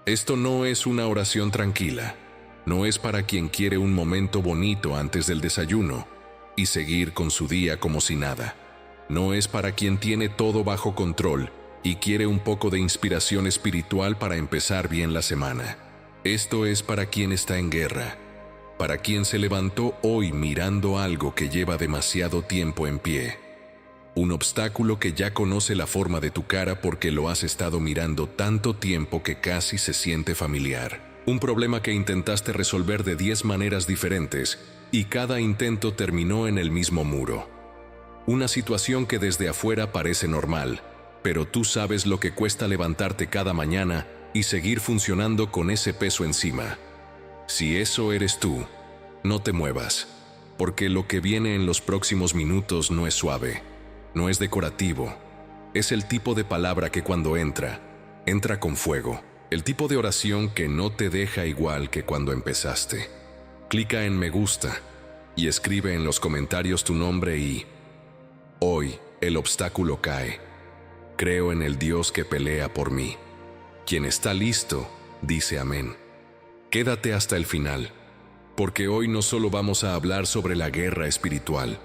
Esto no es una oración tranquila. No es para quien quiere un momento bonito antes del desayuno y seguir con su día como si nada. No es para quien tiene todo bajo control y quiere un poco de inspiración espiritual para empezar bien la semana. Esto es para quien está en guerra, para quien se levantó hoy mirando algo que lleva demasiado tiempo en pie. Un obstáculo que ya conoce la forma de tu cara porque lo has estado mirando tanto tiempo que casi se siente familiar. Un problema que intentaste resolver de 10 maneras diferentes y cada intento terminó en el mismo muro. Una situación que desde afuera parece normal, pero tú sabes lo que cuesta levantarte cada mañana y seguir funcionando con ese peso encima. Si eso eres tú, no te muevas, porque lo que viene en los próximos minutos no es suave, no es decorativo. Es el tipo de palabra que cuando entra con fuego. El tipo de oración que no te deja igual que cuando empezaste. Clica en me gusta y escribe en los comentarios tu nombre y... Hoy el obstáculo cae. Creo en el Dios que pelea por mí. Quien está listo, dice amén. Quédate hasta el final, porque hoy no solo vamos a hablar sobre la guerra espiritual,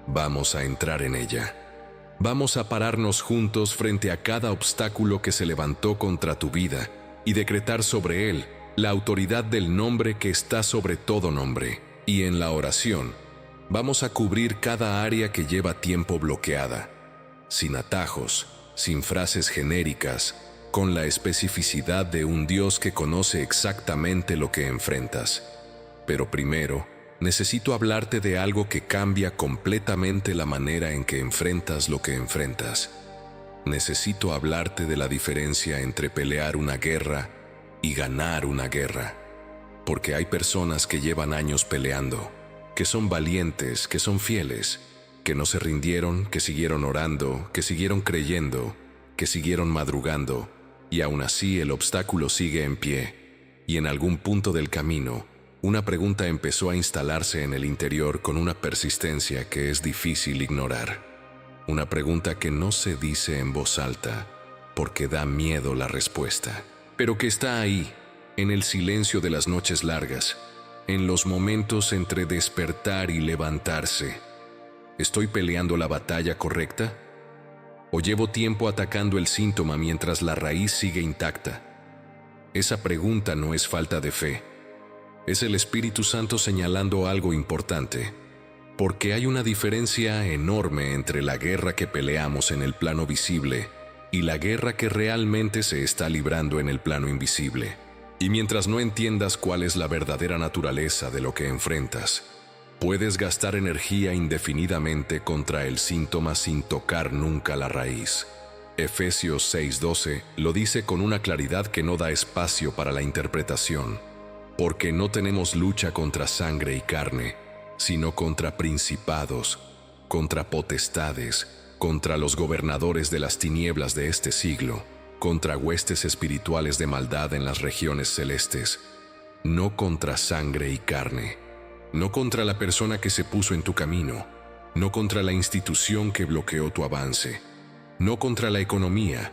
vamos a entrar en ella. Vamos a pararnos juntos frente a cada obstáculo que se levantó contra tu vida y decretar sobre él la autoridad del nombre que está sobre todo nombre. Y en la oración, vamos a cubrir cada área que lleva tiempo bloqueada, sin atajos, sin frases genéricas, con la especificidad de un Dios que conoce exactamente lo que enfrentas. Pero primero, necesito hablarte de algo que cambia completamente la manera en que enfrentas lo que enfrentas. Necesito hablarte de la diferencia entre pelear una guerra y ganar una guerra. Porque hay personas que llevan años peleando, que son valientes, que son fieles, que no se rindieron, que siguieron orando, que siguieron creyendo, que siguieron madrugando, y aún así el obstáculo sigue en pie. Y en algún punto del camino, una pregunta empezó a instalarse en el interior con una persistencia que es difícil ignorar. Una pregunta que no se dice en voz alta, porque da miedo la respuesta, pero que está ahí, en el silencio de las noches largas, en los momentos entre despertar y levantarse. ¿Estoy peleando la batalla correcta? ¿O llevo tiempo atacando el síntoma mientras la raíz sigue intacta? Esa pregunta no es falta de fe. Es el Espíritu Santo señalando algo importante, porque hay una diferencia enorme entre la guerra que peleamos en el plano visible y la guerra que realmente se está librando en el plano invisible. Y mientras no entiendas cuál es la verdadera naturaleza de lo que enfrentas, puedes gastar energía indefinidamente contra el síntoma sin tocar nunca la raíz. Efesios 6:12 lo dice con una claridad que no da espacio para la interpretación, porque no tenemos lucha contra sangre y carne, sino contra principados, contra potestades, contra los gobernadores de las tinieblas de este siglo, contra huestes espirituales de maldad en las regiones celestes. No contra sangre y carne, no contra la persona que se puso en tu camino, no contra la institución que bloqueó tu avance, no contra la economía,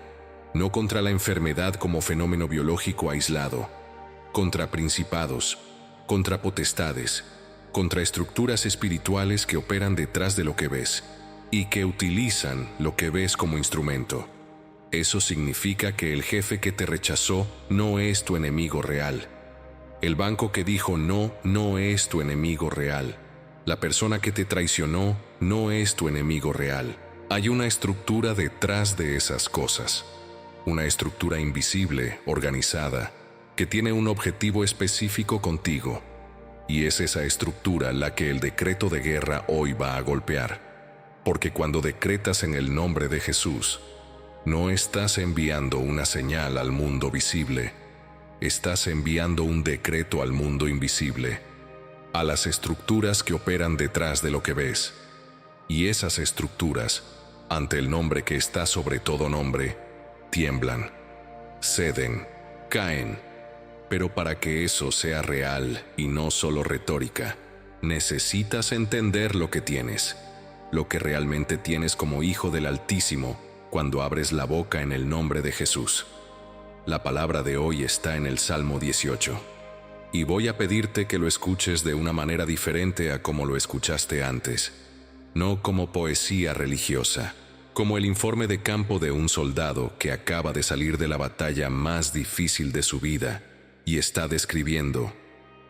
no contra la enfermedad como fenómeno biológico aislado, contra principados, contra potestades, contra estructuras espirituales que operan detrás de lo que ves y que utilizan lo que ves como instrumento. Eso significa que el jefe que te rechazó no es tu enemigo real. El banco que dijo no es tu enemigo real. La persona que te traicionó no es tu enemigo real. Hay una estructura detrás de esas cosas. Una estructura invisible, organizada, que tiene un objetivo específico contigo. Y es esa estructura la que el decreto de guerra hoy va a golpear. Porque cuando decretas en el nombre de Jesús, no estás enviando una señal al mundo visible. Estás enviando un decreto al mundo invisible, a las estructuras que operan detrás de lo que ves. Y esas estructuras, ante el nombre que está sobre todo nombre, tiemblan, ceden, caen. Pero para que eso sea real y no solo retórica, necesitas entender lo que tienes, lo que realmente tienes como hijo del Altísimo cuando abres la boca en el nombre de Jesús. La palabra de hoy está en el Salmo 18. Y voy a pedirte que lo escuches de una manera diferente a como lo escuchaste antes, no como poesía religiosa, como el informe de campo de un soldado que acaba de salir de la batalla más difícil de su vida y está describiendo,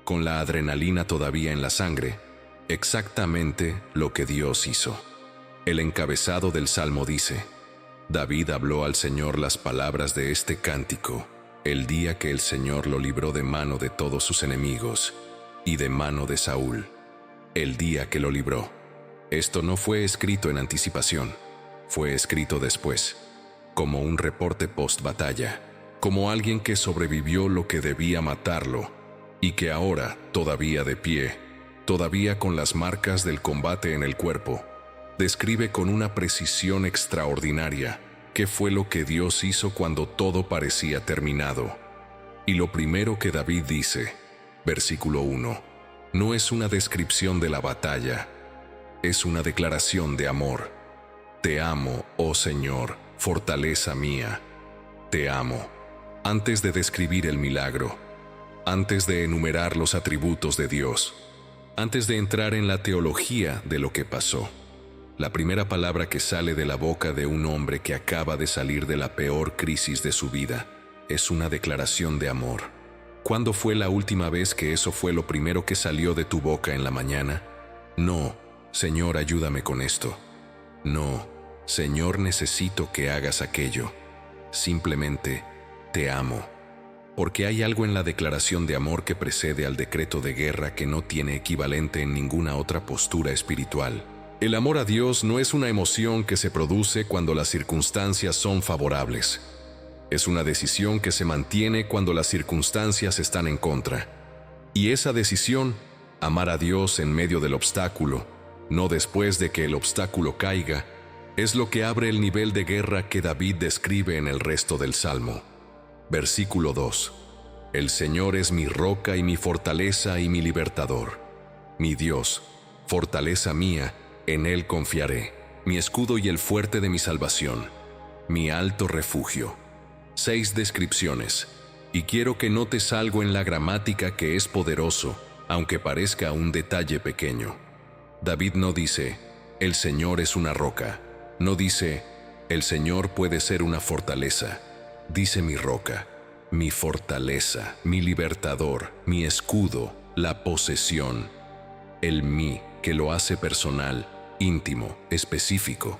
con la adrenalina todavía en la sangre, exactamente lo que Dios hizo. El encabezado del Salmo dice: David habló al Señor las palabras de este cántico el día que el Señor lo libró de mano de todos sus enemigos y de mano de Saúl, el día que lo libró. Esto no fue escrito en anticipación, fue escrito después, como un reporte post-batalla, como alguien que sobrevivió lo que debía matarlo y que ahora, todavía de pie, todavía con las marcas del combate en el cuerpo, describe con una precisión extraordinaria qué fue lo que Dios hizo cuando todo parecía terminado. Y lo primero que David dice, versículo 1, no es una descripción de la batalla, es una declaración de amor. Te amo, oh Señor, fortaleza mía. Te amo. Antes de describir el milagro, antes de enumerar los atributos de Dios, antes de entrar en la teología de lo que pasó, la primera palabra que sale de la boca de un hombre que acaba de salir de la peor crisis de su vida es una declaración de amor. ¿Cuándo fue la última vez que eso fue lo primero que salió de tu boca en la mañana? No, Señor, ayúdame con esto. No, Señor, necesito que hagas aquello. Simplemente, te amo. Porque hay algo en la declaración de amor que precede al decreto de guerra que no tiene equivalente en ninguna otra postura espiritual. El amor a Dios no es una emoción que se produce cuando las circunstancias son favorables. Es una decisión que se mantiene cuando las circunstancias están en contra. Y esa decisión, amar a Dios en medio del obstáculo, no después de que el obstáculo caiga, es lo que abre el nivel de guerra que David describe en el resto del Salmo. Versículo 2. El Señor es mi roca y mi fortaleza y mi libertador. Mi Dios, fortaleza mía, en Él confiaré, mi escudo y el fuerte de mi salvación, mi alto refugio. 6 descripciones, y quiero que notes algo en la gramática que es poderoso, aunque parezca un detalle pequeño. David no dice, el Señor es una roca, no dice, el Señor puede ser una fortaleza, dice mi roca, mi fortaleza, mi libertador, mi escudo, la posesión, el mí, que lo hace personal, íntimo, específico.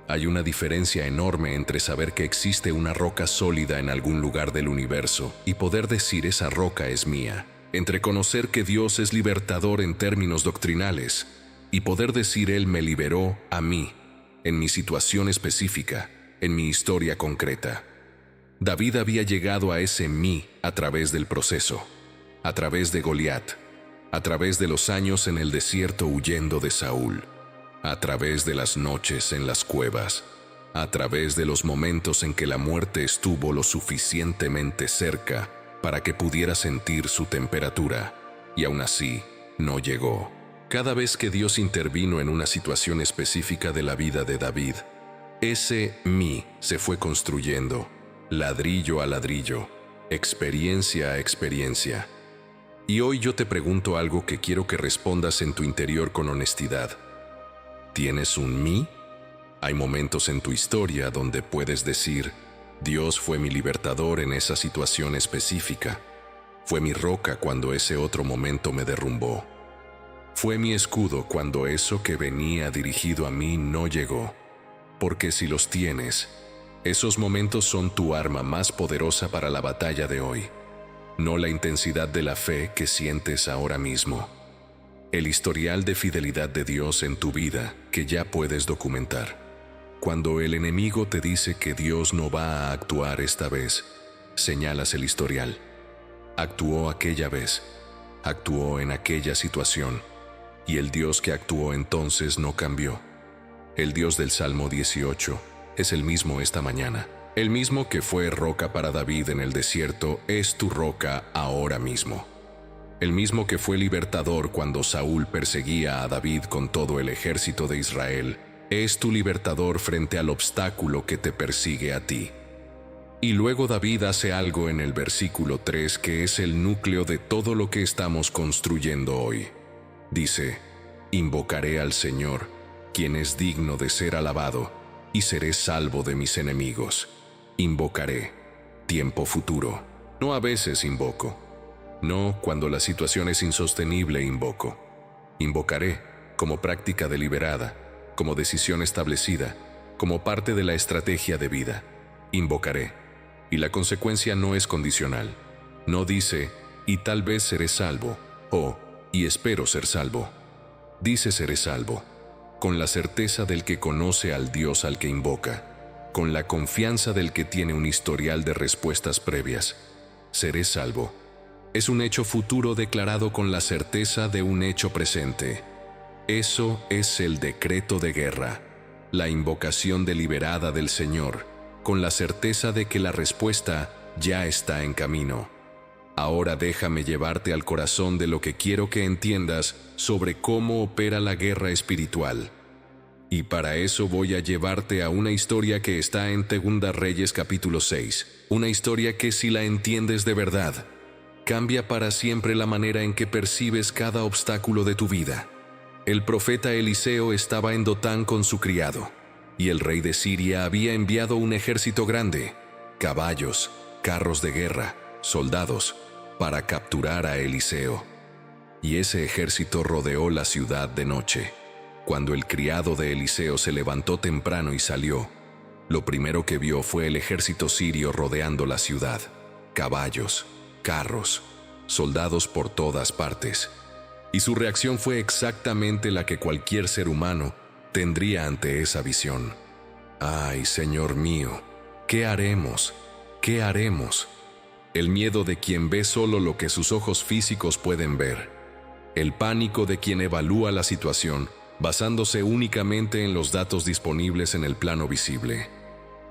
Hay una diferencia enorme entre saber que existe una roca sólida en algún lugar del universo y poder decir esa roca es mía, entre conocer que Dios es libertador en términos doctrinales y poder decir Él me liberó a mí, en mi situación específica, en mi historia concreta. David había llegado a ese mí a través del proceso, a través de Goliat, a través de los años en el desierto huyendo de Saúl, a través de las noches en las cuevas, a través de los momentos en que la muerte estuvo lo suficientemente cerca para que pudiera sentir su temperatura, y aún así no llegó. Cada vez que Dios intervino en una situación específica de la vida de David, ese mí se fue construyendo, ladrillo a ladrillo, experiencia a experiencia. Y hoy yo te pregunto algo que quiero que respondas en tu interior con honestidad. ¿Tienes un mí? Hay momentos en tu historia donde puedes decir, Dios fue mi libertador en esa situación específica. Fue mi roca cuando ese otro momento me derrumbó. Fue mi escudo cuando eso que venía dirigido a mí no llegó. Porque si los tienes, esos momentos son tu arma más poderosa para la batalla de hoy. No la intensidad de la fe que sientes ahora mismo. El historial de fidelidad de Dios en tu vida que ya puedes documentar. Cuando el enemigo te dice que Dios no va a actuar esta vez, señalas el historial. Actuó aquella vez, actuó en aquella situación, y el Dios que actuó entonces no cambió. El Dios del Salmo 18 es el mismo esta mañana. El mismo que fue roca para David en el desierto es tu roca ahora mismo. El mismo que fue libertador cuando Saúl perseguía a David con todo el ejército de Israel, es tu libertador frente al obstáculo que te persigue a ti. Y luego David hace algo en el versículo 3 que es el núcleo de todo lo que estamos construyendo hoy. Dice: invocaré al Señor, quien es digno de ser alabado, y seré salvo de mis enemigos. Invocaré. Tiempo futuro. No a veces invoco. No cuando la situación es insostenible invoco. Invocaré como práctica deliberada, como decisión establecida, como parte de la estrategia de vida. Invocaré. Y la consecuencia no es condicional. No dice, y tal vez seré salvo, o, y espero ser salvo. Dice seré salvo, con la certeza del que conoce al Dios al que invoca, con la confianza del que tiene un historial de respuestas previas. Seré salvo. Es un hecho futuro declarado con la certeza de un hecho presente. Eso es el decreto de guerra, la invocación deliberada del Señor, con la certeza de que la respuesta ya está en camino. Ahora déjame llevarte al corazón de lo que quiero que entiendas sobre cómo opera la guerra espiritual. Y para eso voy a llevarte a una historia que está en 2 Reyes capítulo 6, una historia que si la entiendes de verdad, cambia para siempre la manera en que percibes cada obstáculo de tu vida. El profeta Eliseo estaba en Dotán con su criado, y el rey de Siria había enviado un ejército grande, caballos, carros de guerra, soldados, para capturar a Eliseo. Y ese ejército rodeó la ciudad de noche. Cuando el criado de Eliseo se levantó temprano y salió, lo primero que vio fue el ejército sirio rodeando la ciudad, caballos, carros, soldados por todas partes. Y su reacción fue exactamente la que cualquier ser humano tendría ante esa visión. ¡Ay, Señor mío! ¿Qué haremos? ¿Qué haremos? El miedo de quien ve solo lo que sus ojos físicos pueden ver. El pánico de quien evalúa la situación basándose únicamente en los datos disponibles en el plano visible.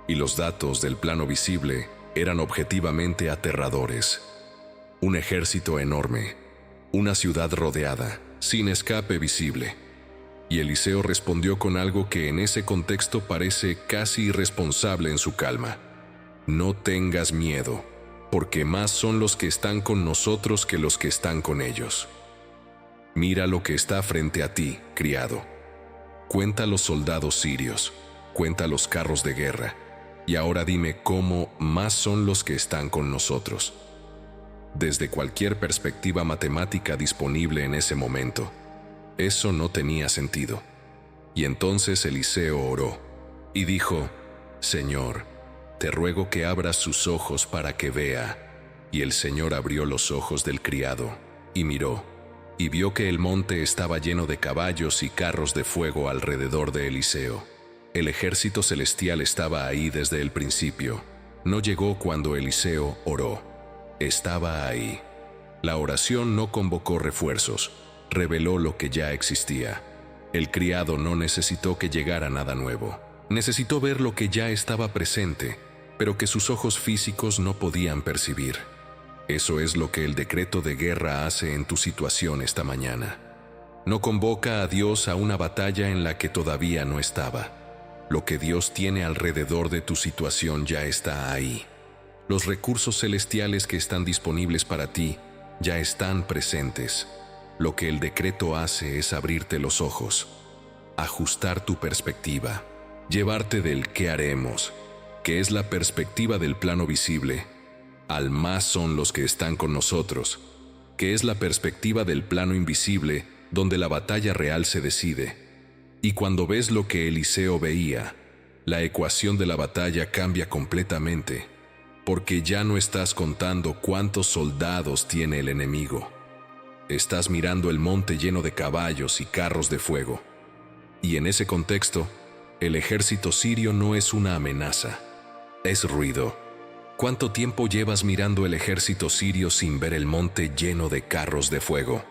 Y los datos del plano visible eran objetivamente aterradores. Un ejército enorme, una ciudad rodeada, sin escape visible. Y Eliseo respondió con algo que en ese contexto parece casi irresponsable en su calma. No tengas miedo, porque más son los que están con nosotros que los que están con ellos. Mira lo que está frente a ti, criado. Cuenta los soldados sirios, cuenta los carros de guerra, y ahora dime cómo más son los que están con nosotros. Desde cualquier perspectiva matemática disponible en ese momento, eso no tenía sentido. Y entonces Eliseo oró, y dijo: Señor, te ruego que abras sus ojos para que vea. Y el Señor abrió los ojos del criado, y miró, y vio que el monte estaba lleno de caballos y carros de fuego alrededor de Eliseo. El ejército celestial estaba ahí desde el principio. No llegó cuando Eliseo oró. Estaba ahí. La oración no convocó refuerzos, reveló lo que ya existía. El criado no necesitó que llegara nada nuevo. Necesitó ver lo que ya estaba presente, pero que sus ojos físicos no podían percibir. Eso es lo que el decreto de guerra hace en tu situación esta mañana. No convoca a Dios a una batalla en la que todavía no estaba. Lo que Dios tiene alrededor de tu situación ya está ahí. Los recursos celestiales que están disponibles para ti ya están presentes. Lo que el decreto hace es abrirte los ojos, ajustar tu perspectiva, llevarte del ¿qué haremos?, que es la perspectiva del plano visible, al más son los que están con nosotros, que es la perspectiva del plano invisible, donde la batalla real se decide. Y cuando ves lo que Eliseo veía, la ecuación de la batalla cambia completamente, porque ya no estás contando cuántos soldados tiene el enemigo. Estás mirando el monte lleno de caballos y carros de fuego. Y en ese contexto, el ejército sirio no es una amenaza, es ruido. ¿Cuánto tiempo llevas mirando el ejército sirio sin ver el monte lleno de carros de fuego?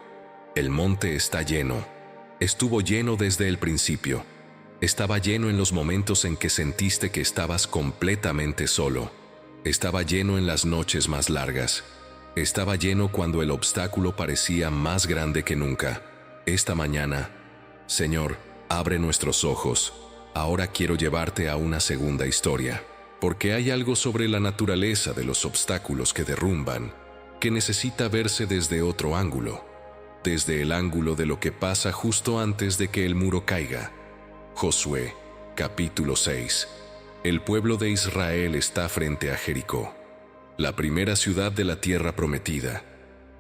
El monte está lleno. Estuvo lleno desde el principio. Estaba lleno en los momentos en que sentiste que estabas completamente solo. Estaba lleno en las noches más largas. Estaba lleno cuando el obstáculo parecía más grande que nunca. Esta mañana, Señor, abre nuestros ojos. Ahora quiero llevarte a una segunda historia. porque hay algo sobre la naturaleza de los obstáculos que derrumban que necesita verse desde otro ángulo, desde el ángulo de lo que pasa justo antes de que el muro caiga. Josué, capítulo 6. El pueblo de Israel está frente a Jericó, la primera ciudad de la tierra prometida,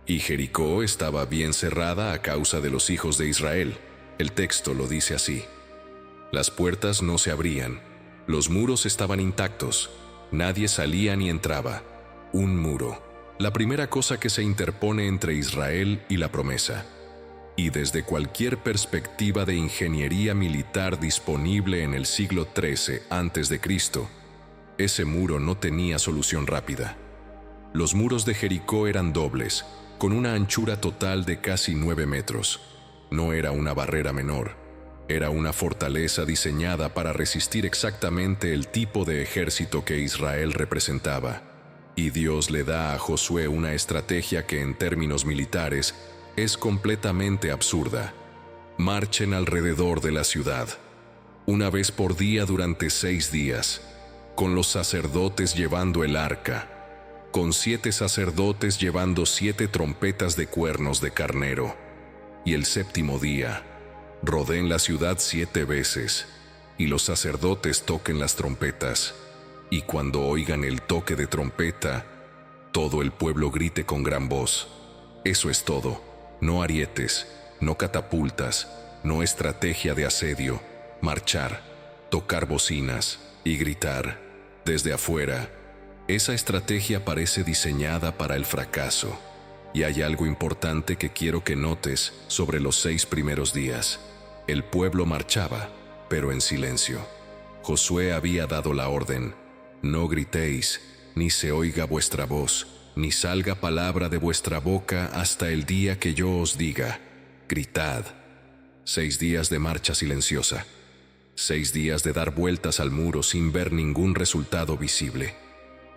y Jericó estaba bien cerrada a causa de los hijos de Israel. El texto lo dice así: las puertas no se abrían, los muros estaban intactos, nadie salía ni entraba. Un muro, la primera cosa que se interpone entre Israel y la promesa. Y desde cualquier perspectiva de ingeniería militar disponible en el siglo XIII a.C., ese muro no tenía solución rápida. Los muros de Jericó eran dobles, con una anchura total de casi 9 metros. No era una barrera menor, era una fortaleza diseñada para resistir exactamente el tipo de ejército que Israel representaba. Y Dios le da a Josué una estrategia que en términos militares es completamente absurda. Marchen alrededor de la ciudad, una vez por día durante 6 días, con los sacerdotes llevando el arca, con 7 sacerdotes llevando 7 trompetas de cuernos de carnero. Y el séptimo día, rodeen la ciudad 7 veces, y los sacerdotes toquen las trompetas, y cuando oigan el toque de trompeta, todo el pueblo grite con gran voz. Eso es todo. No arietes, no catapultas, no estrategia de asedio, marchar, tocar bocinas y gritar. Desde afuera, esa estrategia parece diseñada para el fracaso. Y hay algo importante que quiero que notes sobre los 6 primeros días. El pueblo marchaba, pero en silencio. Josué había dado la orden: no gritéis, ni se oiga vuestra voz, ni salga palabra de vuestra boca hasta el día que yo os diga: gritad. 6 días de marcha silenciosa. 6 días de dar vueltas al muro sin ver ningún resultado visible.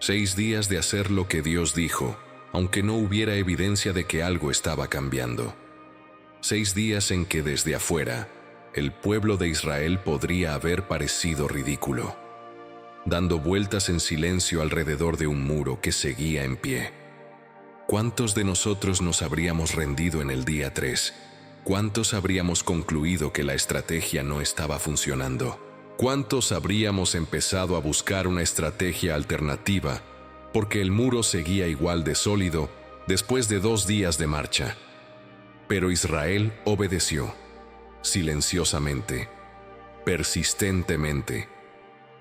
6 días de hacer lo que Dios dijo, aunque no hubiera evidencia de que algo estaba cambiando. 6 días en que desde afuera, el pueblo de Israel podría haber parecido ridículo, dando vueltas en silencio alrededor de un muro que seguía en pie. ¿Cuántos de nosotros nos habríamos rendido en el día 3? ¿Cuántos habríamos concluido que la estrategia no estaba funcionando? ¿Cuántos habríamos empezado a buscar una estrategia alternativa porque el muro seguía igual de sólido después de 2 días de marcha? Pero Israel obedeció, silenciosamente, persistentemente,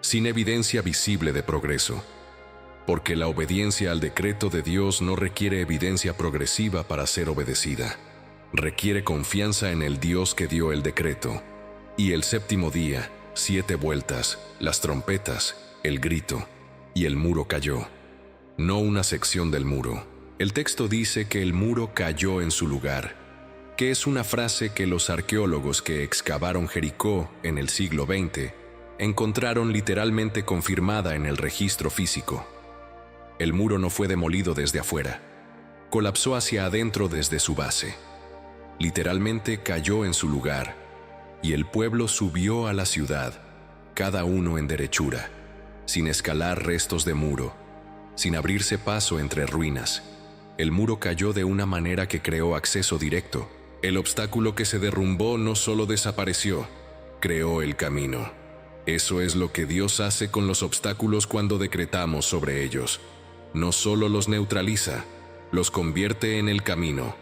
sin evidencia visible de progreso, porque la obediencia al decreto de Dios no requiere evidencia progresiva para ser obedecida. Requiere confianza en el Dios que dio el decreto. Y el séptimo día, 7 vueltas, las trompetas, el grito, y el muro cayó. No una sección del muro. El texto dice que el muro cayó en su lugar, que es una frase que los arqueólogos que excavaron Jericó en el siglo XX encontraron literalmente confirmada en el registro físico. El muro no fue demolido desde afuera, colapsó hacia adentro desde su base. Literalmente cayó en su lugar, y el pueblo subió a la ciudad, cada uno en derechura, sin escalar restos de muro, sin abrirse paso entre ruinas. El muro cayó de una manera que creó acceso directo. El obstáculo que se derrumbó no solo desapareció, creó el camino. Eso es lo que Dios hace con los obstáculos cuando decretamos sobre ellos. No solo los neutraliza, los convierte en el camino.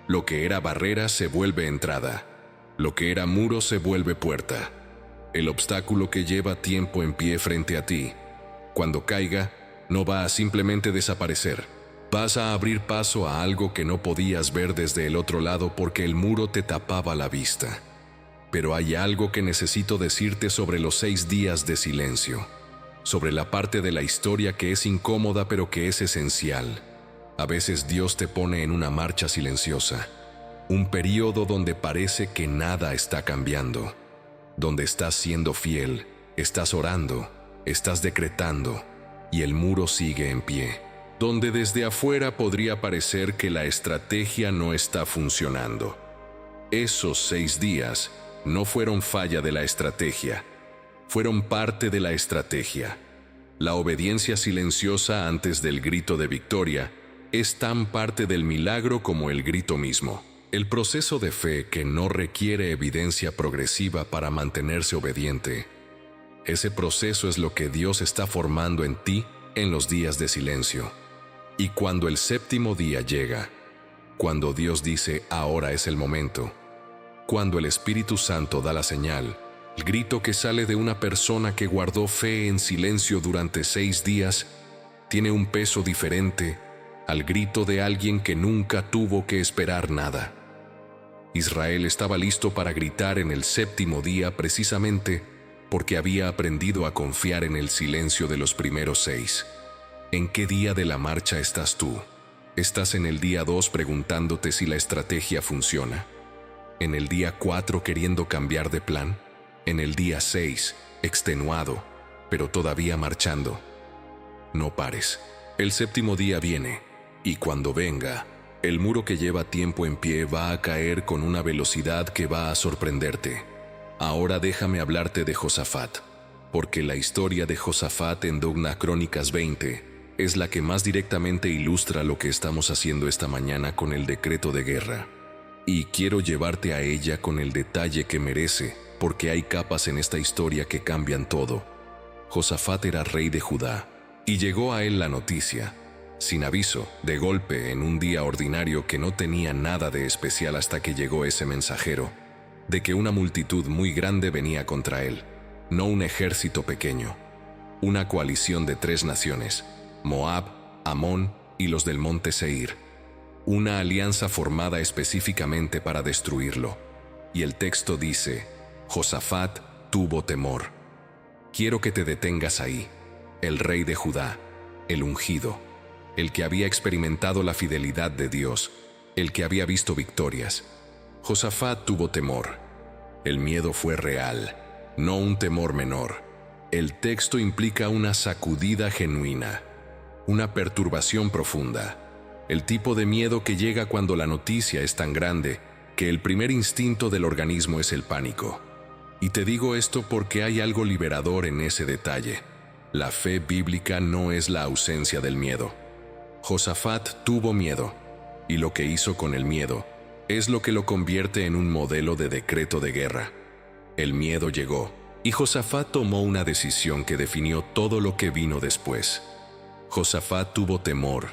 Lo que era barrera se vuelve entrada. Lo que era muro se vuelve puerta. El obstáculo que lleva tiempo en pie frente a ti, cuando caiga, no va a simplemente desaparecer. Vas a abrir paso a algo que no podías ver desde el otro lado porque el muro te tapaba la vista. Pero hay algo que necesito decirte sobre los 6 días de silencio, sobre la parte de la historia que es incómoda pero que es esencial. A veces Dios te pone en una marcha silenciosa, un periodo donde parece que nada está cambiando, donde estás siendo fiel, estás orando, estás decretando, y el muro sigue en pie, donde desde afuera podría parecer que la estrategia no está funcionando. Esos 6 días no fueron falla de la estrategia, fueron parte de la estrategia. La obediencia silenciosa antes del grito de victoria es tan parte del milagro como el grito mismo. El proceso de fe que no requiere evidencia progresiva para mantenerse obediente. Ese proceso es lo que Dios está formando en ti en los días de silencio. Y cuando el séptimo día llega, cuando Dios dice ahora es el momento, cuando el Espíritu Santo da la señal, el grito que sale de una persona que guardó fe en silencio durante 6 días tiene un peso diferente al grito de alguien que nunca tuvo que esperar nada. Israel estaba listo para gritar en el séptimo día precisamente porque había aprendido a confiar en el silencio de los primeros 6. ¿En qué día de la marcha estás tú? ¿Estás en el día 2 preguntándote si la estrategia funciona? ¿En el día 4 queriendo cambiar de plan? ¿En el día 6 extenuado, pero todavía marchando? No pares. El séptimo día viene, y cuando venga, el muro que lleva tiempo en pie va a caer con una velocidad que va a sorprenderte. Ahora déjame hablarte de Josafat, porque la historia de Josafat en Dogna Crónicas 20 es la que más directamente ilustra lo que estamos haciendo esta mañana con el decreto de guerra. Y quiero llevarte a ella con el detalle que merece, porque hay capas en esta historia que cambian todo. Josafat era rey de Judá, y llegó a él la noticia, sin aviso, de golpe en un día ordinario que no tenía nada de especial hasta que llegó ese mensajero, de que una multitud muy grande venía contra él, no un ejército pequeño, una coalición de 3 naciones, Moab, Amón y los del monte Seir, una alianza formada específicamente para destruirlo. Y el texto dice, Josafat tuvo temor. Quiero que te detengas ahí. El rey de Judá, el ungido, el que había experimentado la fidelidad de Dios, el que había visto victorias. Josafat tuvo temor. El miedo fue real, no un temor menor. El texto implica una sacudida genuina, una perturbación profunda, el tipo de miedo que llega cuando la noticia es tan grande que el primer instinto del organismo es el pánico. Y te digo esto porque hay algo liberador en ese detalle. La fe bíblica no es la ausencia del miedo. Josafat tuvo miedo, y lo que hizo con el miedo es lo que lo convierte en un modelo de decreto de guerra. El miedo llegó, y Josafat tomó una decisión que definió todo lo que vino después. Josafat tuvo temor,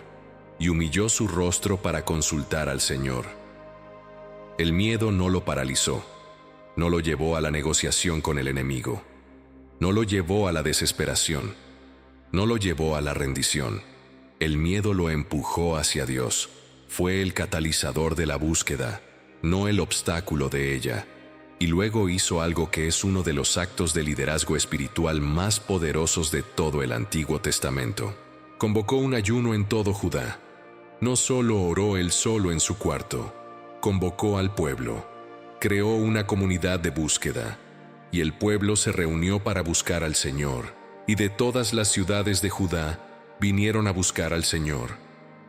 y humilló su rostro para consultar al Señor. El miedo no lo paralizó, no lo llevó a la negociación con el enemigo, no lo llevó a la desesperación, no lo llevó a la rendición. El miedo lo empujó hacia Dios. Fue el catalizador de la búsqueda, no el obstáculo de ella. Y luego hizo algo que es uno de los actos de liderazgo espiritual más poderosos de todo el Antiguo Testamento. Convocó un ayuno en todo Judá. No solo oró él solo en su cuarto, convocó al pueblo. Creó una comunidad de búsqueda, y el pueblo se reunió para buscar al Señor. Y de todas las ciudades de Judá vinieron a buscar al Señor.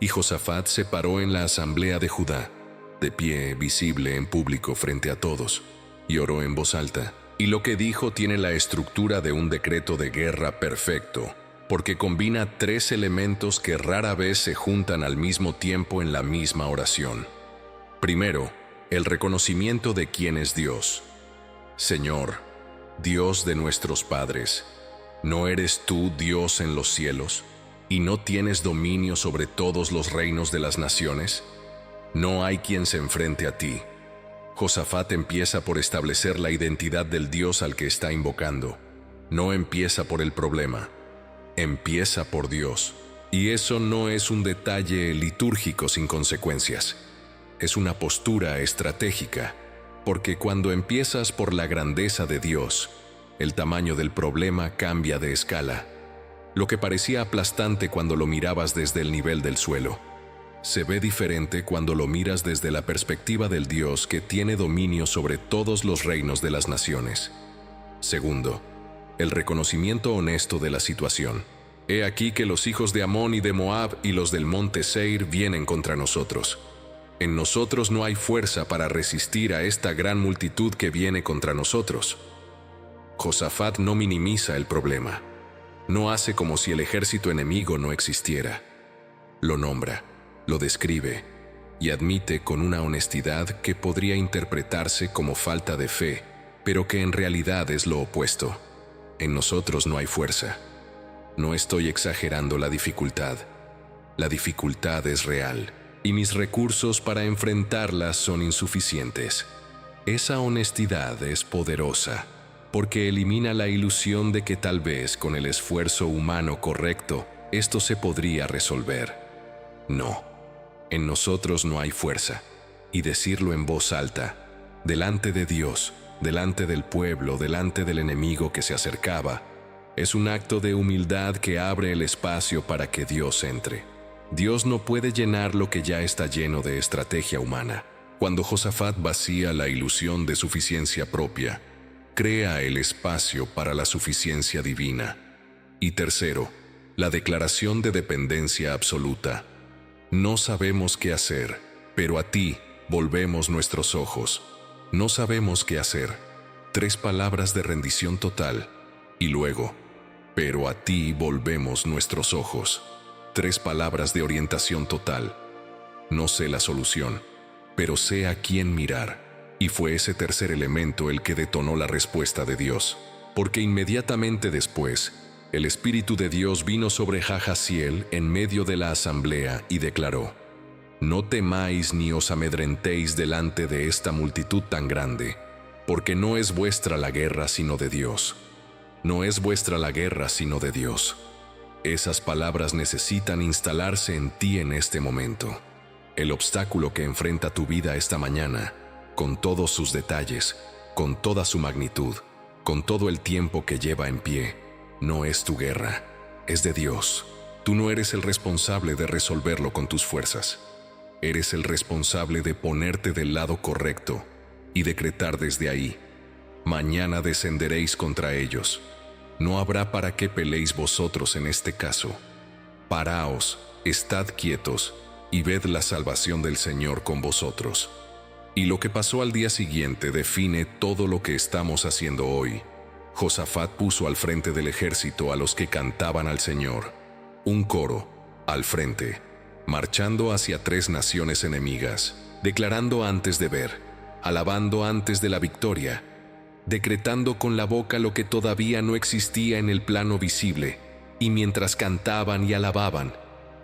Y Josafat se paró en la asamblea de Judá, de pie, visible en público frente a todos, y oró en voz alta. Y lo que dijo tiene la estructura de un decreto de guerra perfecto, porque combina 3 elementos que rara vez se juntan al mismo tiempo en la misma oración. Primero, el reconocimiento de quién es Dios. Señor, Dios de nuestros padres, ¿no eres tú Dios en los cielos? ¿Y no tienes dominio sobre todos los reinos de las naciones? No hay quien se enfrente a ti. Josafat empieza por establecer la identidad del Dios al que está invocando. No empieza por el problema, empieza por Dios. Y eso no es un detalle litúrgico sin consecuencias. Es una postura estratégica, porque cuando empiezas por la grandeza de Dios, el tamaño del problema cambia de escala. Lo que parecía aplastante cuando lo mirabas desde el nivel del suelo, se ve diferente cuando lo miras desde la perspectiva del Dios que tiene dominio sobre todos los reinos de las naciones. Segundo, el reconocimiento honesto de la situación. He aquí que los hijos de Amón y de Moab y los del monte Seir vienen contra nosotros. En nosotros no hay fuerza para resistir a esta gran multitud que viene contra nosotros. Josafat no minimiza el problema. No hace como si el ejército enemigo no existiera. Lo nombra, lo describe y admite con una honestidad que podría interpretarse como falta de fe, pero que en realidad es lo opuesto. En nosotros no hay fuerza. No estoy exagerando la dificultad. La dificultad es real y mis recursos para enfrentarla son insuficientes. Esa honestidad es poderosa porque elimina la ilusión de que tal vez con el esfuerzo humano correcto esto se podría resolver. No, en nosotros no hay fuerza, y decirlo en voz alta, delante de Dios, delante del pueblo, delante del enemigo que se acercaba, es un acto de humildad que abre el espacio para que Dios entre. Dios no puede llenar lo que ya está lleno de estrategia humana. Cuando Josafat vacía la ilusión de suficiencia propia, crea el espacio para la suficiencia divina. Y tercero, la declaración de dependencia absoluta. No sabemos qué hacer, pero a ti volvemos nuestros ojos. No sabemos qué hacer. 3 palabras de rendición total. Y luego, pero a ti volvemos nuestros ojos. 3 palabras de orientación total. No sé la solución, pero sé a quién mirar. Y fue ese tercer elemento el que detonó la respuesta de Dios. Porque inmediatamente después, el Espíritu de Dios vino sobre Jahaziel en medio de la asamblea y declaró: No temáis ni os amedrentéis delante de esta multitud tan grande, porque no es vuestra la guerra sino de Dios. No es vuestra la guerra sino de Dios. Esas palabras necesitan instalarse en ti en este momento. El obstáculo que enfrenta tu vida esta mañana, con todos sus detalles, con toda su magnitud, con todo el tiempo que lleva en pie, no es tu guerra, es de Dios. Tú no eres el responsable de resolverlo con tus fuerzas. Eres el responsable de ponerte del lado correcto y decretar desde ahí: mañana descenderéis contra ellos. No habrá para qué peleéis vosotros en este caso. Paraos, estad quietos y ved la salvación del Señor con vosotros. Y lo que pasó al día siguiente define todo lo que estamos haciendo hoy. Josafat puso al frente del ejército a los que cantaban al Señor, un coro, al frente, marchando hacia 3 naciones enemigas, declarando antes de ver, alabando antes de la victoria, decretando con la boca lo que todavía no existía en el plano visible, y mientras cantaban y alababan,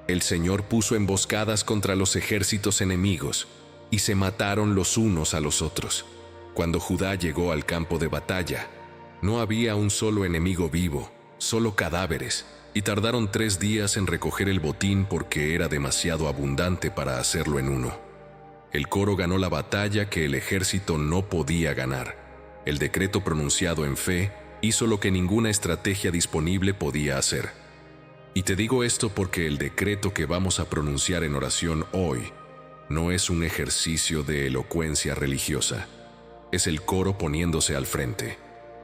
el Señor puso emboscadas contra los ejércitos enemigos, y se mataron los unos a los otros. Cuando Judá llegó al campo de batalla, no había un solo enemigo vivo, solo cadáveres, y tardaron 3 días en recoger el botín porque era demasiado abundante para hacerlo en uno. El coro ganó la batalla que el ejército no podía ganar. El decreto pronunciado en fe hizo lo que ninguna estrategia disponible podía hacer. Y te digo esto porque el decreto que vamos a pronunciar en oración hoy no es un ejercicio de elocuencia religiosa. Es el coro poniéndose al frente.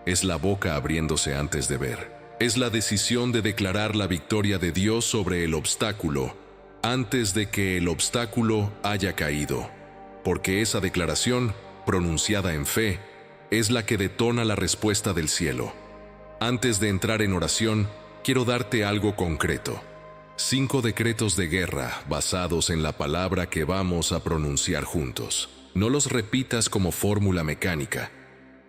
Es la boca abriéndose antes de ver. Es la decisión de declarar la victoria de Dios sobre el obstáculo antes de que el obstáculo haya caído. Porque esa declaración, pronunciada en fe, es la que detona la respuesta del cielo. Antes de entrar en oración, quiero darte algo concreto. 5 decretos de guerra basados en la palabra que vamos a pronunciar juntos. No los repitas como fórmula mecánica.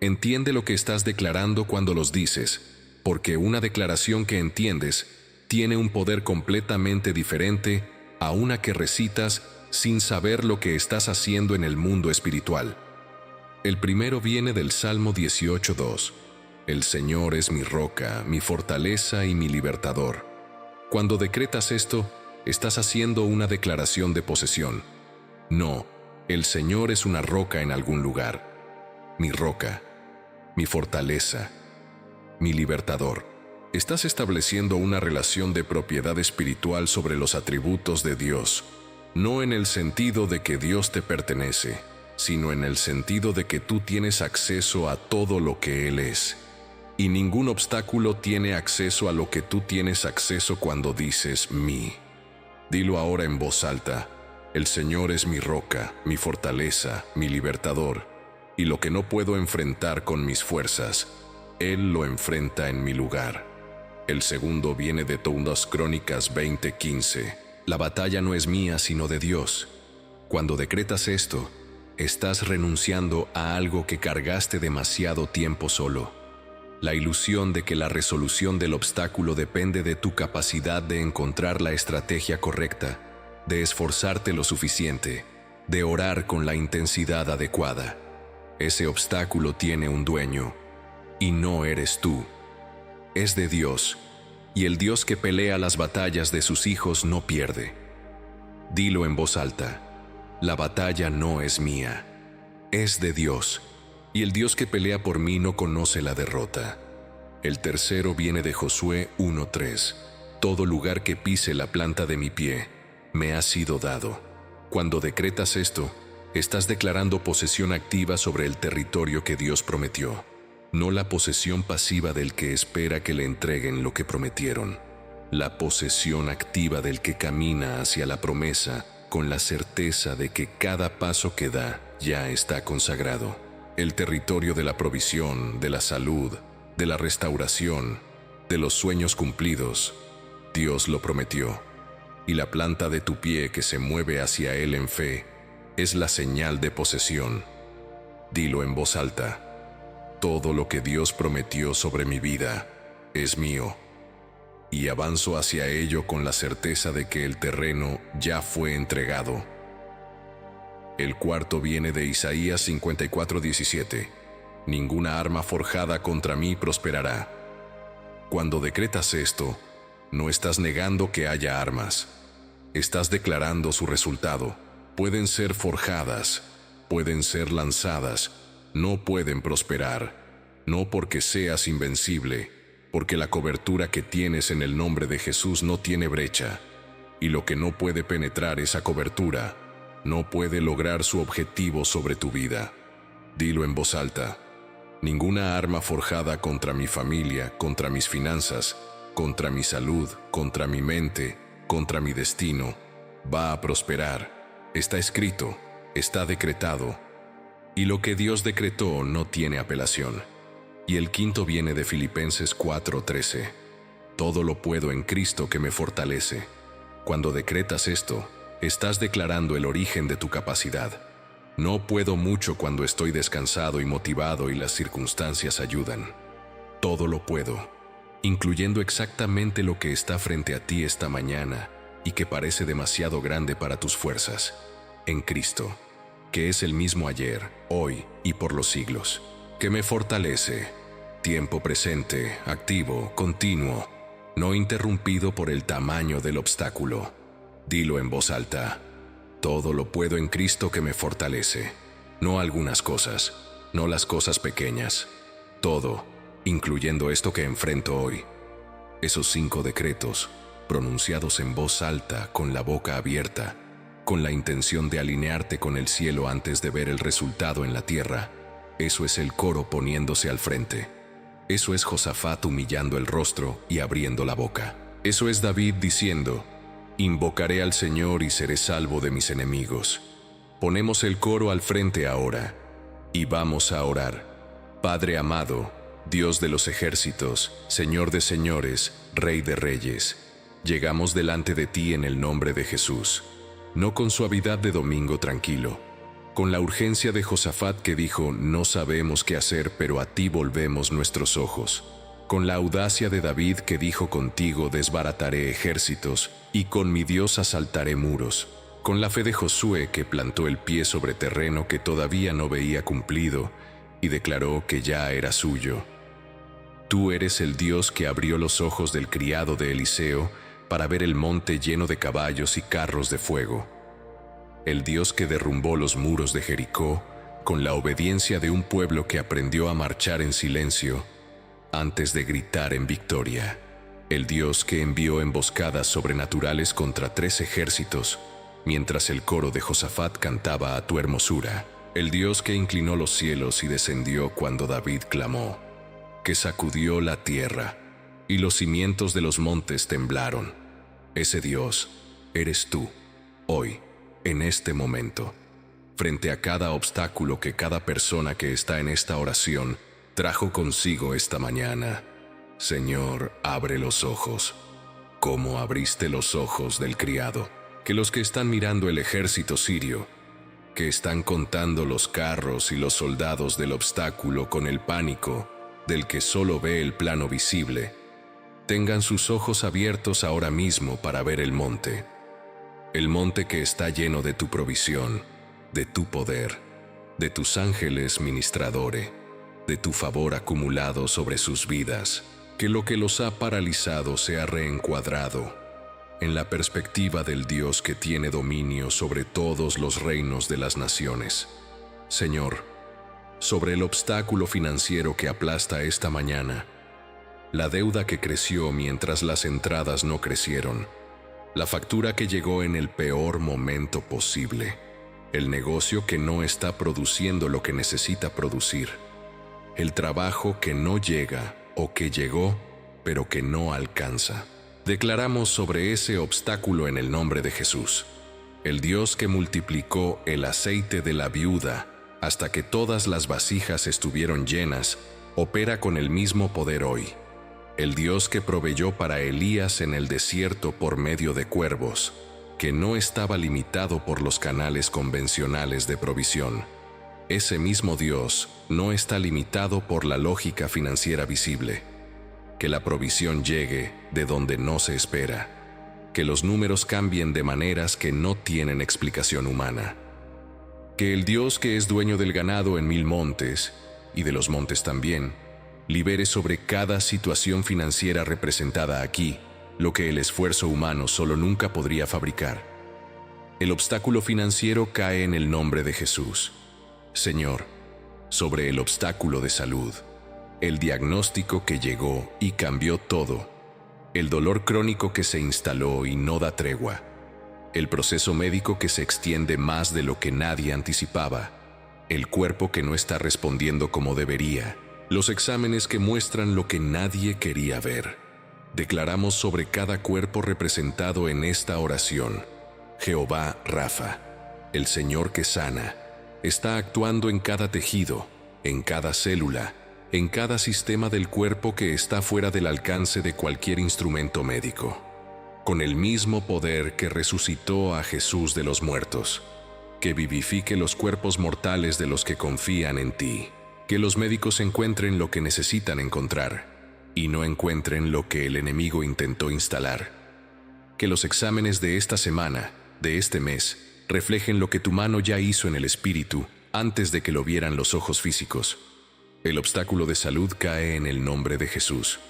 Entiende lo que estás declarando cuando los dices, porque una declaración que entiendes tiene un poder completamente diferente a una que recitas sin saber lo que estás haciendo en el mundo espiritual. El primero viene del Salmo 18:2. El Señor es mi roca, mi fortaleza y mi libertador. Cuando decretas esto, estás haciendo una declaración de posesión. No, el Señor es una roca en algún lugar. Mi roca, mi fortaleza, mi libertador. Estás estableciendo una relación de propiedad espiritual sobre los atributos de Dios, no en el sentido de que Dios te pertenece, sino en el sentido de que tú tienes acceso a todo lo que Él es. Y ningún obstáculo tiene acceso a lo que tú tienes acceso cuando dices mí. Dilo ahora en voz alta: el Señor es mi roca, mi fortaleza, mi libertador, y lo que no puedo enfrentar con mis fuerzas, Él lo enfrenta en mi lugar. El segundo viene de Segundas Crónicas 20:15. La batalla no es mía sino de Dios. Cuando decretas esto, estás renunciando a algo que cargaste demasiado tiempo solo. La ilusión de que la resolución del obstáculo depende de tu capacidad de encontrar la estrategia correcta, de esforzarte lo suficiente, de orar con la intensidad adecuada. Ese obstáculo tiene un dueño, y no eres tú. Es de Dios, y el Dios que pelea las batallas de sus hijos no pierde. Dilo en voz alta: la batalla no es mía, es de Dios, y el Dios que pelea por mí no conoce la derrota. El tercero viene de Josué 1:3. Todo lugar que pise la planta de mi pie, me ha sido dado. Cuando decretas esto, estás declarando posesión activa sobre el territorio que Dios prometió, no la posesión pasiva del que espera que le entreguen lo que prometieron. La posesión activa del que camina hacia la promesa con la certeza de que cada paso que da ya está consagrado. El territorio de la provisión, de la salud, de la restauración, de los sueños cumplidos, Dios lo prometió. Y la planta de tu pie que se mueve hacia Él en fe es la señal de posesión. Dilo en voz alta: todo lo que Dios prometió sobre mi vida es mío. Y avanzo hacia ello con la certeza de que el terreno ya fue entregado. El cuarto viene de Isaías 54:17. Ninguna arma forjada contra mí prosperará. Cuando decretas esto, no estás negando que haya armas. Estás declarando su resultado. Pueden ser forjadas, pueden ser lanzadas, no pueden prosperar. No porque seas invencible, porque la cobertura que tienes en el nombre de Jesús no tiene brecha, y lo que no puede penetrar esa cobertura, no puede lograr su objetivo sobre tu vida. Dilo en voz alta: ninguna arma forjada contra mi familia, contra mis finanzas, contra mi salud, contra mi mente, contra mi destino, va a prosperar. Está escrito, está decretado, y lo que Dios decretó no tiene apelación. Y el quinto viene de Filipenses 4:13. Todo lo puedo en Cristo que me fortalece. Cuando decretas esto, estás declarando el origen de tu capacidad. No puedo mucho cuando estoy descansado y motivado y las circunstancias ayudan. Todo lo puedo, incluyendo exactamente lo que está frente a ti esta mañana y que parece demasiado grande para tus fuerzas, en Cristo, que es el mismo ayer, hoy y por los siglos, que me fortalece. Tiempo presente, activo, continuo, no interrumpido por el tamaño del obstáculo. Dilo en voz alta: todo lo puedo en Cristo que me fortalece. No algunas cosas, no las cosas pequeñas. Todo, incluyendo esto que enfrento hoy. Esos 5 decretos, pronunciados en voz alta, con la boca abierta, con la intención de alinearte con el cielo antes de ver el resultado en la tierra. Eso es el coro poniéndose al frente. Eso es Josafat humillando el rostro y abriendo la boca. Eso es David diciendo: invocaré al Señor y seré salvo de mis enemigos. Ponemos el coro al frente ahora y vamos a orar. Padre amado, Dios de los ejércitos, Señor de señores, Rey de reyes, llegamos delante de ti en el nombre de Jesús, no con suavidad de domingo tranquilo, con la urgencia de Josafat que dijo: no sabemos qué hacer, pero a ti volvemos nuestros ojos. Con la audacia de David que dijo: contigo desbarataré ejércitos, y con mi Dios asaltaré muros. Con la fe de Josué que plantó el pie sobre terreno que todavía no veía cumplido, y declaró que ya era suyo. Tú eres el Dios que abrió los ojos del criado de Eliseo para ver el monte lleno de caballos y carros de fuego. El Dios que derrumbó los muros de Jericó con la obediencia de un pueblo que aprendió a marchar en silencio antes de gritar en victoria. El Dios que envió emboscadas sobrenaturales contra 3 ejércitos, mientras el coro de Josafat cantaba a tu hermosura. El Dios que inclinó los cielos y descendió cuando David clamó, que sacudió la tierra, y los cimientos de los montes temblaron. Ese Dios eres tú, hoy, en este momento, frente a cada obstáculo que cada persona que está en esta oración trajo consigo esta mañana. Señor, abre los ojos, como abriste los ojos del criado, que los que están mirando el ejército sirio, que están contando los carros y los soldados del obstáculo con el pánico del que solo ve el plano visible, tengan sus ojos abiertos ahora mismo para ver el monte que está lleno de tu provisión, de tu poder, de tus ángeles ministradores, de tu favor acumulado sobre sus vidas, que lo que los ha paralizado sea reencuadrado en la perspectiva del Dios que tiene dominio sobre todos los reinos de las naciones. Señor, sobre el obstáculo financiero que aplasta esta mañana, la deuda que creció mientras las entradas no crecieron, la factura que llegó en el peor momento posible, el negocio que no está produciendo lo que necesita producir, el trabajo que no llega o que llegó pero que no alcanza. Declaramos sobre ese obstáculo en el nombre de Jesús, el Dios que multiplicó el aceite de la viuda hasta que todas las vasijas estuvieron llenas, opera con el mismo poder hoy. El Dios que proveyó para Elías en el desierto por medio de cuervos, que no estaba limitado por los canales convencionales de provisión. Ese mismo Dios no está limitado por la lógica financiera visible. Que la provisión llegue de donde no se espera. Que los números cambien de maneras que no tienen explicación humana. Que el Dios que es dueño del ganado en 1000 montes, y de los montes también, libere sobre cada situación financiera representada aquí lo que el esfuerzo humano solo nunca podría fabricar. El obstáculo financiero cae en el nombre de Jesús. Señor, sobre el obstáculo de salud, el diagnóstico que llegó y cambió todo, el dolor crónico que se instaló y no da tregua, el proceso médico que se extiende más de lo que nadie anticipaba, el cuerpo que no está respondiendo como debería, los exámenes que muestran lo que nadie quería ver. Declaramos sobre cada cuerpo representado en esta oración: Jehová Rafa, el Señor que sana, está actuando en cada tejido, en cada célula, en cada sistema del cuerpo que está fuera del alcance de cualquier instrumento médico. Con el mismo poder que resucitó a Jesús de los muertos, que vivifique los cuerpos mortales de los que confían en ti. Que los médicos encuentren lo que necesitan encontrar y no encuentren lo que el enemigo intentó instalar. Que los exámenes de esta semana, de este mes, reflejen lo que tu mano ya hizo en el espíritu antes de que lo vieran los ojos físicos. El obstáculo de salud cae en el nombre de Jesús.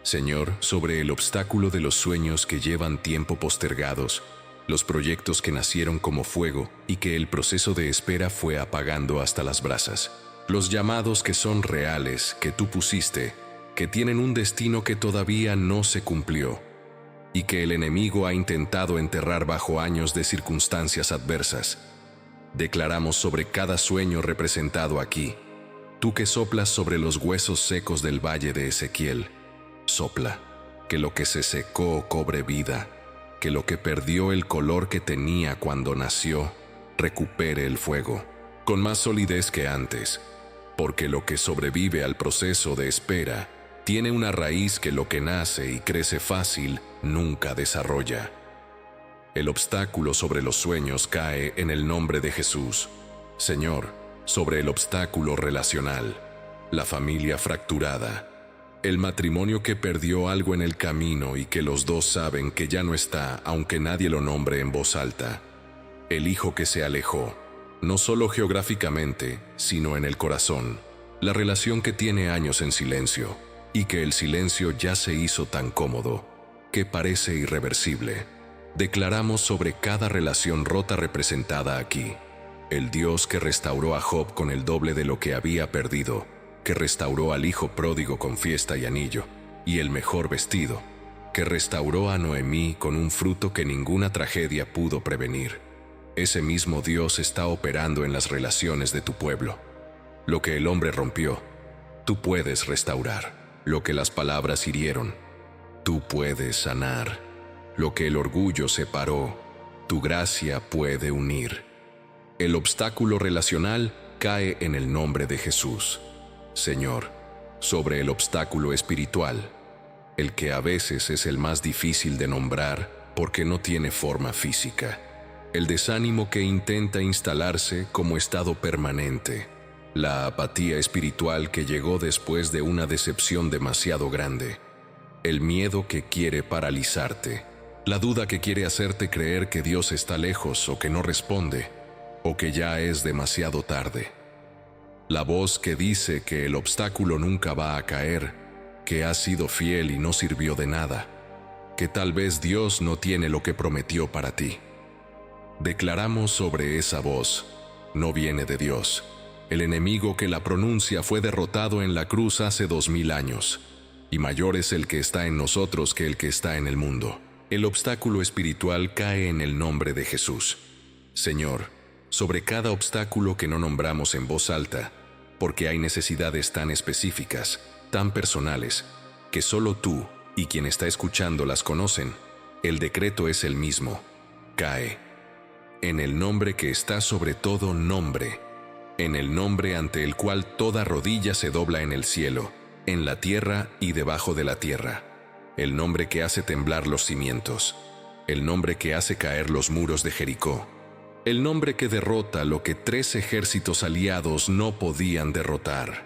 Señor, sobre el obstáculo de los sueños que llevan tiempo postergados, los proyectos que nacieron como fuego y que el proceso de espera fue apagando hasta las brasas. Los llamados que son reales, que tú pusiste, que tienen un destino que todavía no se cumplió, y que el enemigo ha intentado enterrar bajo años de circunstancias adversas. Declaramos sobre cada sueño representado aquí: tú que soplas sobre los huesos secos del valle de Ezequiel, sopla, que lo que se secó cobre vida, que lo que perdió el color que tenía cuando nació, recupere el fuego, con más solidez que antes, porque lo que sobrevive al proceso de espera tiene una raíz que lo que nace y crece fácil nunca desarrolla. El obstáculo sobre los sueños cae en el nombre de Jesús. Señor, sobre el obstáculo relacional, la familia fracturada, el matrimonio que perdió algo en el camino y que los dos saben que ya no está aunque nadie lo nombre en voz alta, el hijo que se alejó, no solo geográficamente, sino en el corazón, la relación que tiene años en silencio, y que el silencio ya se hizo tan cómodo, que parece irreversible. Declaramos sobre cada relación rota representada aquí: el Dios que restauró a Job con el doble de lo que había perdido, que restauró al hijo pródigo con fiesta y anillo, y el mejor vestido, que restauró a Noemí con un fruto que ninguna tragedia pudo prevenir. Ese mismo Dios está operando en las relaciones de tu pueblo. Lo que el hombre rompió, tú puedes restaurar. Lo que las palabras hirieron, tú puedes sanar. Lo que el orgullo separó, tu gracia puede unir. El obstáculo relacional cae en el nombre de Jesús. Señor, sobre el obstáculo espiritual, el que a veces es el más difícil de nombrar porque no tiene forma física. El desánimo que intenta instalarse como estado permanente. La apatía espiritual que llegó después de una decepción demasiado grande. El miedo que quiere paralizarte. La duda que quiere hacerte creer que Dios está lejos o que no responde, o que ya es demasiado tarde. La voz que dice que el obstáculo nunca va a caer, que has sido fiel y no sirvió de nada, que tal vez Dios no tiene lo que prometió para ti. Declaramos sobre esa voz: no viene de Dios. El enemigo que la pronuncia fue derrotado en la cruz hace 2000 años, y mayor es el que está en nosotros que el que está en el mundo. El obstáculo espiritual cae en el nombre de Jesús. Señor, sobre cada obstáculo que no nombramos en voz alta, porque hay necesidades tan específicas, tan personales, que solo tú y quien está escuchando las conocen, el decreto es el mismo: cae. En el nombre que está sobre todo nombre, en el nombre ante el cual toda rodilla se dobla en el cielo, en la tierra y debajo de la tierra. El nombre que hace temblar los cimientos, el nombre que hace caer los muros de Jericó, el nombre que derrota lo que 3 ejércitos aliados no podían derrotar,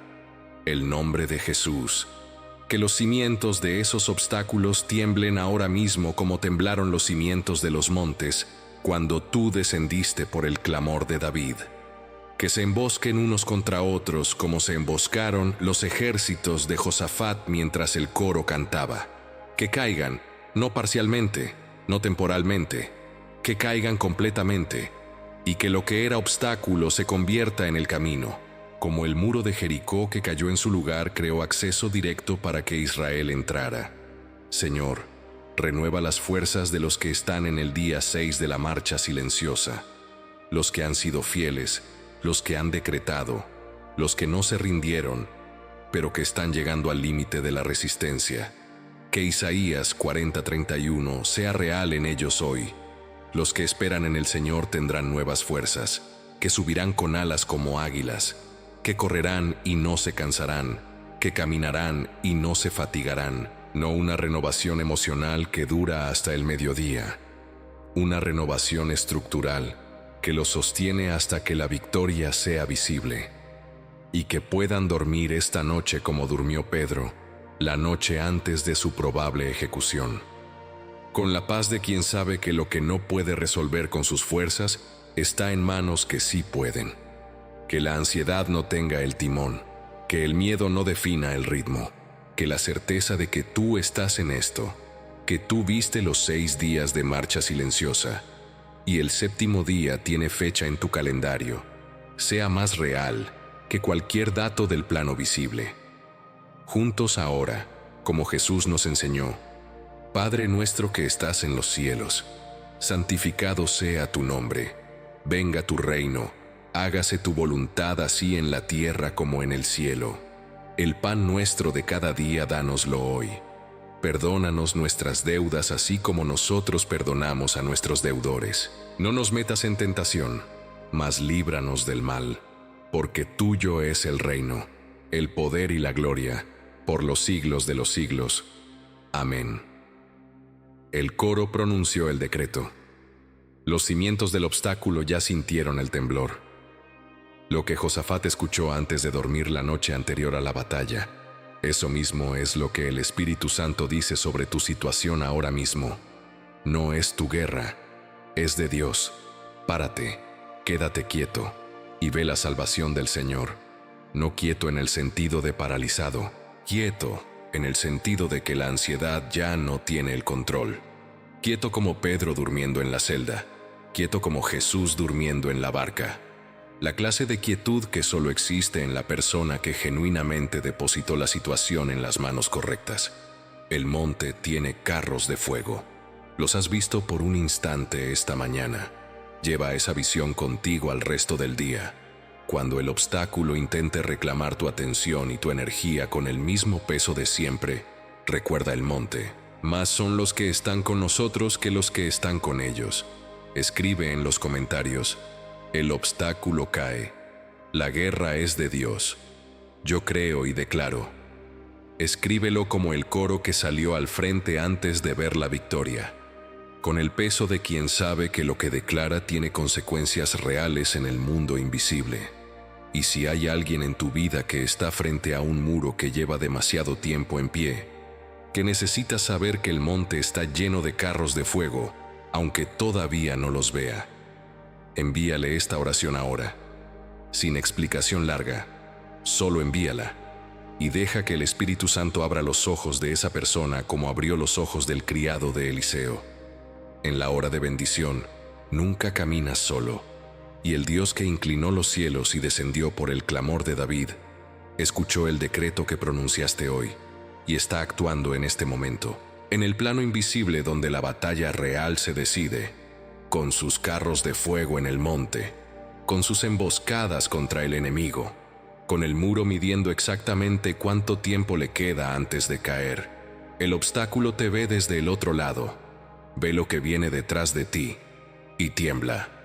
el nombre de Jesús. Que los cimientos de esos obstáculos tiemblen ahora mismo como temblaron los cimientos de los montes cuando tú descendiste por el clamor de David. Que se embosquen unos contra otros como se emboscaron los ejércitos de Josafat mientras el coro cantaba. Que caigan, no parcialmente, no temporalmente, que caigan completamente, y que lo que era obstáculo se convierta en el camino, como el muro de Jericó que cayó en su lugar creó acceso directo para que Israel entrara. Señor, renueva las fuerzas de los que están en el día 6 de la marcha silenciosa, los que han sido fieles, los que han decretado, los que no se rindieron, pero que están llegando al límite de la resistencia. Que Isaías 40:31 sea real en ellos hoy. Los que esperan en el Señor tendrán nuevas fuerzas, que subirán con alas como águilas, que correrán y no se cansarán, que caminarán y no se fatigarán. No una renovación emocional que dura hasta el mediodía, una renovación estructural que los sostiene hasta que la victoria sea visible, y que puedan dormir esta noche como durmió Pedro, la noche antes de su probable ejecución, con la paz de quien sabe que lo que no puede resolver con sus fuerzas está en manos que sí pueden. Que la ansiedad no tenga el timón, que el miedo no defina el ritmo, que la certeza de que tú estás en esto, que tú viste los 6 días de marcha silenciosa, y el 7º día tiene fecha en tu calendario, sea más real que cualquier dato del plano visible. Juntos ahora, como Jesús nos enseñó: Padre nuestro que estás en los cielos, santificado sea tu nombre, venga tu reino, hágase tu voluntad así en la tierra como en el cielo. El pan nuestro de cada día dánoslo hoy. Perdónanos nuestras deudas así como nosotros perdonamos a nuestros deudores. No nos metas en tentación, mas líbranos del mal, porque tuyo es el reino, el poder y la gloria, por los siglos de los siglos. Amén. El coro pronunció el decreto. Los cimientos del obstáculo ya sintieron el temblor. Lo que Josafat escuchó antes de dormir la noche anterior a la batalla, eso mismo es lo que el Espíritu Santo dice sobre tu situación ahora mismo. No es tu guerra, es de Dios. Párate, quédate quieto y ve la salvación del Señor. No quieto en el sentido de paralizado, quieto en el sentido de que la ansiedad ya no tiene el control. Quieto como Pedro durmiendo en la celda, quieto como Jesús durmiendo en la barca. La clase de quietud que solo existe en la persona que genuinamente depositó la situación en las manos correctas. El monte tiene carros de fuego. Los has visto por un instante esta mañana. Lleva esa visión contigo al resto del día. Cuando el obstáculo intente reclamar tu atención y tu energía con el mismo peso de siempre, recuerda el monte. Más son los que están con nosotros que los que están con ellos. Escribe en los comentarios: el obstáculo cae. La guerra es de Dios. Yo creo y declaro: Escríbelo como el coro que salió al frente antes de ver la victoria, con el peso de quien sabe que lo que declara tiene consecuencias reales en el mundo invisible. Y si hay alguien en tu vida que está frente a un muro que lleva demasiado tiempo en pie, que necesita saber que el monte está lleno de carros de fuego, aunque todavía no los vea, envíale esta oración ahora, sin explicación larga, solo envíala. Y deja que el Espíritu Santo abra los ojos de esa persona como abrió los ojos del criado de Eliseo. En la hora de bendición, nunca caminas solo. Y el Dios que inclinó los cielos y descendió por el clamor de David, escuchó el decreto que pronunciaste hoy y está actuando en este momento, en el plano invisible donde la batalla real se decide, con sus carros de fuego en el monte, con sus emboscadas contra el enemigo, con el muro midiendo exactamente cuánto tiempo le queda antes de caer. El obstáculo te ve desde el otro lado, ve lo que viene detrás de ti y tiembla.